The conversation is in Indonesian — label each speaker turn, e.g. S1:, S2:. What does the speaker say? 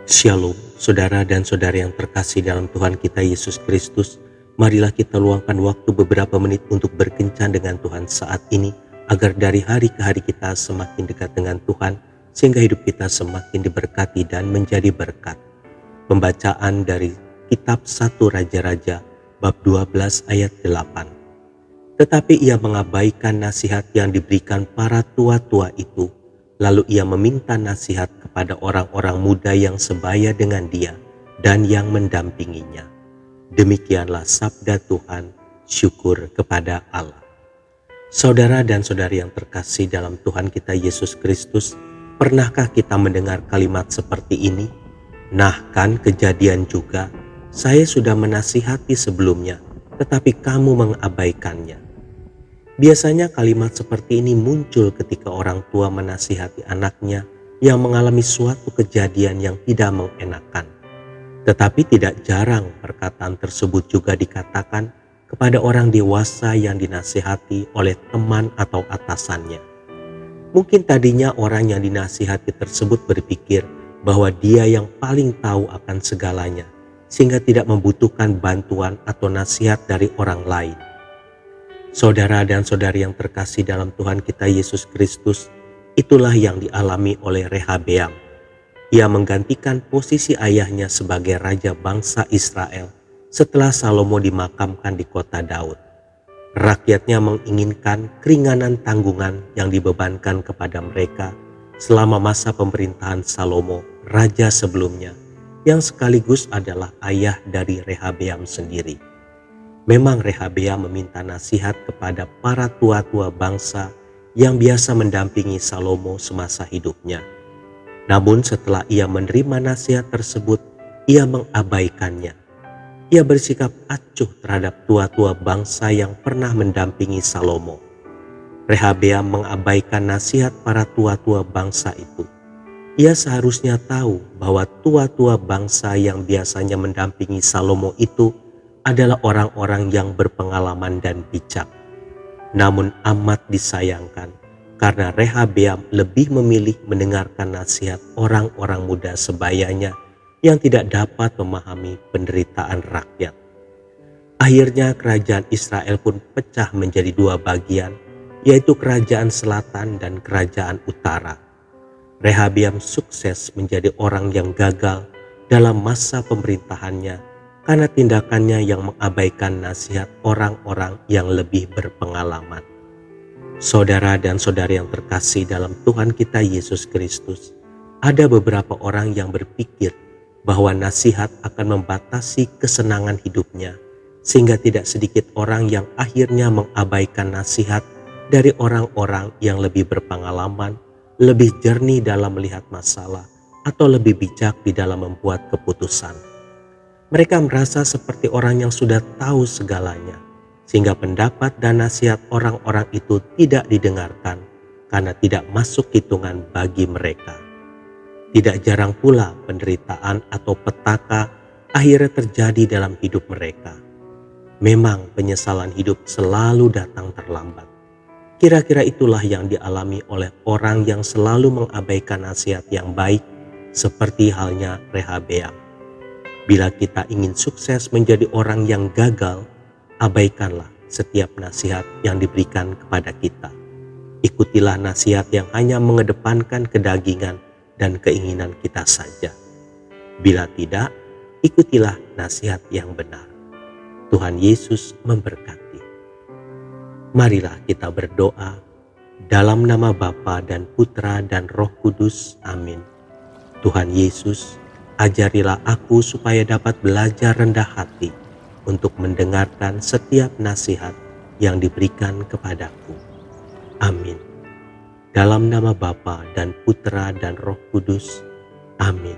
S1: Shalom, saudara dan saudari yang terkasih dalam Tuhan kita Yesus Kristus. Marilah kita luangkan waktu beberapa menit untuk berkencan dengan Tuhan saat ini, agar dari hari ke hari kita semakin dekat dengan Tuhan, sehingga hidup kita semakin diberkati dan menjadi berkat. Pembacaan dari kitab 1 Raja-Raja, bab 12 ayat 8. Tetapi ia mengabaikan nasihat yang diberikan para tua-tua itu. Lalu ia meminta nasihat kepada orang-orang muda yang sebaya dengan dia dan yang mendampinginya. Demikianlah sabda Tuhan, syukur kepada Allah. Saudara dan saudari yang terkasih dalam Tuhan kita Yesus Kristus, pernahkah kita mendengar kalimat seperti ini? Nah kan kejadian juga, saya sudah menasihati sebelumnya, tetapi kamu mengabaikannya. Biasanya kalimat seperti ini muncul ketika orang tua menasihati anaknya yang mengalami suatu kejadian yang tidak mengenakan. Tetapi tidak jarang perkataan tersebut juga dikatakan kepada orang dewasa yang dinasihati oleh teman atau atasannya. Mungkin tadinya orang yang dinasihati tersebut berpikir bahwa dia yang paling tahu akan segalanya, sehingga tidak membutuhkan bantuan atau nasihat dari orang lain. Saudara dan saudari yang terkasih dalam Tuhan kita Yesus Kristus, itulah yang dialami oleh Rehabeam. Ia menggantikan posisi ayahnya sebagai raja bangsa Israel setelah Salomo dimakamkan di kota Daud. Rakyatnya menginginkan keringanan tanggungan yang dibebankan kepada mereka selama masa pemerintahan Salomo, raja sebelumnya, yang sekaligus adalah ayah dari Rehabeam sendiri. Memang Rehabeam meminta nasihat kepada para tua-tua bangsa yang biasa mendampingi Salomo semasa hidupnya. Namun setelah ia menerima nasihat tersebut, ia mengabaikannya. Ia bersikap acuh terhadap tua-tua bangsa yang pernah mendampingi Salomo. Rehabeam mengabaikan nasihat para tua-tua bangsa itu. Ia seharusnya tahu bahwa tua-tua bangsa yang biasanya mendampingi Salomo itu adalah orang-orang yang berpengalaman dan bijak. Namun amat disayangkan karena Rehabeam lebih memilih mendengarkan nasihat orang-orang muda sebayanya yang tidak dapat memahami penderitaan rakyat. Akhirnya kerajaan Israel pun pecah menjadi dua bagian, yaitu kerajaan selatan dan kerajaan utara. Rehabeam sukses menjadi orang yang gagal dalam masa pemerintahannya karena tindakannya yang mengabaikan nasihat orang-orang yang lebih berpengalaman. Saudara dan saudari yang terkasih dalam Tuhan kita Yesus Kristus, ada beberapa orang yang berpikir bahwa nasihat akan membatasi kesenangan hidupnya, sehingga tidak sedikit orang yang akhirnya mengabaikan nasihat dari orang-orang yang lebih berpengalaman, lebih jernih dalam melihat masalah, atau lebih bijak di dalam membuat keputusan. Mereka merasa seperti orang yang sudah tahu segalanya, sehingga pendapat dan nasihat orang-orang itu tidak didengarkan karena tidak masuk hitungan bagi mereka. Tidak jarang pula penderitaan atau petaka akhirnya terjadi dalam hidup mereka. Memang penyesalan hidup selalu datang terlambat. Kira-kira itulah yang dialami oleh orang yang selalu mengabaikan nasihat yang baik, seperti halnya Rehabeam. Bila kita ingin sukses menjadi orang yang gagal, abaikanlah setiap nasihat yang diberikan kepada kita. Ikutilah nasihat yang hanya mengedepankan kedagingan dan keinginan kita saja. Bila tidak, ikutilah nasihat yang benar. Tuhan Yesus memberkati. Marilah kita berdoa dalam nama Bapa dan Putra dan Roh Kudus. Amin. Tuhan Yesus, ajarilah aku supaya dapat belajar rendah hati untuk mendengarkan setiap nasihat yang diberikan kepadaku. Amin. Dalam nama Bapa dan Putra dan Roh Kudus. Amin.